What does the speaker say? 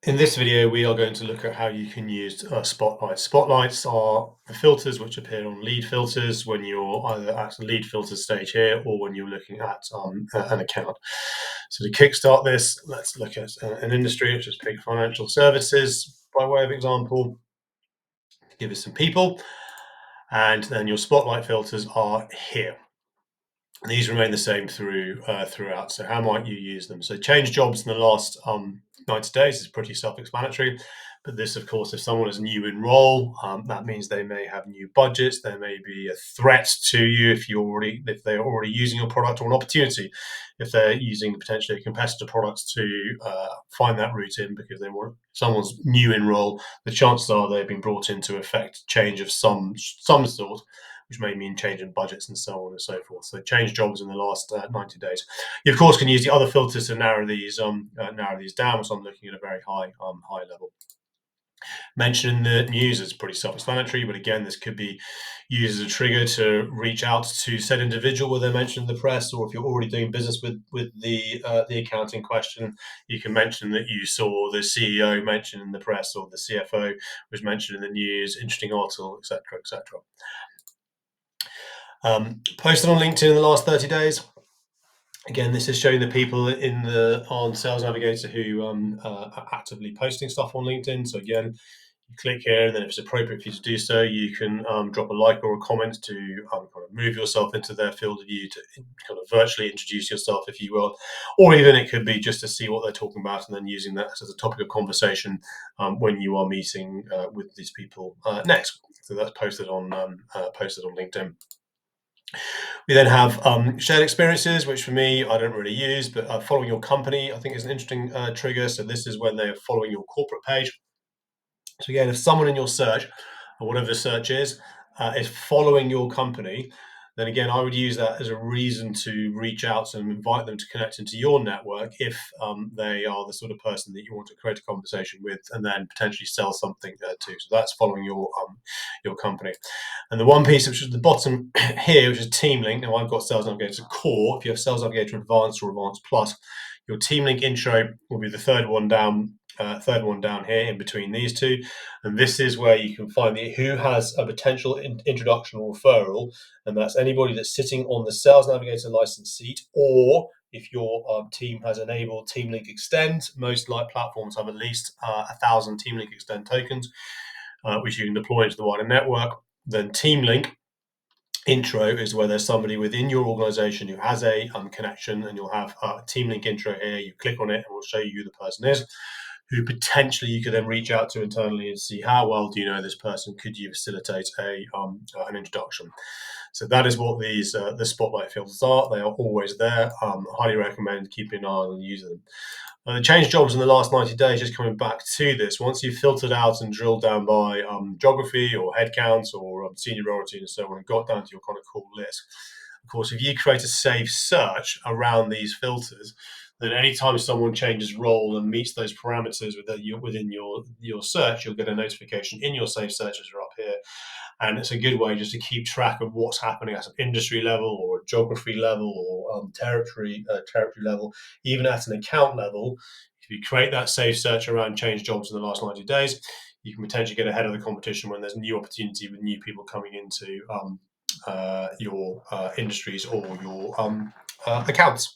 In this video, we are going to look at how you can use spotlights. Spotlights are the filters which appear on lead filters when you're either at the lead filter stage here or when you're looking at an account. So to kickstart this, let's look at an industry which is big financial services by way of example. Give us some people, and then your spotlight filters are here. These remain the same throughout. So how might you use them? So change jobs in the last 90 days is pretty self-explanatory. But this, of course, if someone is new in role, that means they may have new budgets. There may be a threat to you if they're already using your product, or an opportunity if they're using potentially a competitor product to find that route in because they want someone's new in role. The chances are they've been brought in to effect change of some sort, which may mean change in budgets and so on and so forth. So change jobs in the last 90 days. You of course can use the other filters to narrow these down. So I'm looking at a very high level. Mentioning the news is pretty self-explanatory, but again, this could be used as a trigger to reach out to said individual where they mentioned the press, or if you're already doing business with the account in question, you can mention that you saw the CEO mentioned in the press, or the CFO was mentioned in the news, interesting article, etc., etc. Posted on LinkedIn in the last 30 days. Again, this is showing the people on Sales Navigator who are actively posting stuff on LinkedIn. So again, you click here, and then if it's appropriate for you to do so, you can drop a like or a comment to kind of move yourself into their field of view, to kind of virtually introduce yourself, if you will. Or even it could be just to see what they're talking about, and then using that as a topic of conversation when you are meeting with these people next. So that's posted on LinkedIn. We then have shared experiences, which for me, I don't really use, but following your company, I think is an interesting trigger. So this is when they're following your corporate page. So again, if someone in your search, or whatever the search is following your company, then again, I would use that as a reason to reach out to them, invite them to connect into your network if they are the sort of person that you want to create a conversation with, and then potentially sell something to. So that's following your company. And the one piece which is at the bottom here, which is Team Link. Now I've got Sales Navigator Core. If you have Sales Navigator Advanced or Advanced Plus, your Team Link intro will be the third one down here in between these two. And this is where you can find who has a potential introduction or referral, and that's anybody that's sitting on the Sales Navigator license seat, or if your team has enabled Team Link Extend. Most platforms have at least 1,000 Team Link Extend tokens, which you can deploy into the wider network. Then Team Link intro is where there's somebody within your organization who has a connection, and you'll have a Team Link intro here. You click on it and we'll show you who the person is, who potentially you could then reach out to internally and see how well do you know this person. Could you facilitate an introduction? So that is what these the spotlight filters are. They are always there. Highly recommend keeping an eye on and using them. The change jobs in the last 90 days, just coming back to this, once you've filtered out and drilled down by geography or headcount or seniority and so on, and got down to your kind of core list. Of course, if you create a safe search around these filters, then anytime someone changes role and meets those parameters within your search, you'll get a notification in your safe searches are up here. And it's a good way just to keep track of what's happening at an industry level, or a geography level, or territory level, even at an account level. If you create that safe search around change jobs in the last 90 days, you can potentially get ahead of the competition when there's new opportunity with new people coming into your industries or your accounts.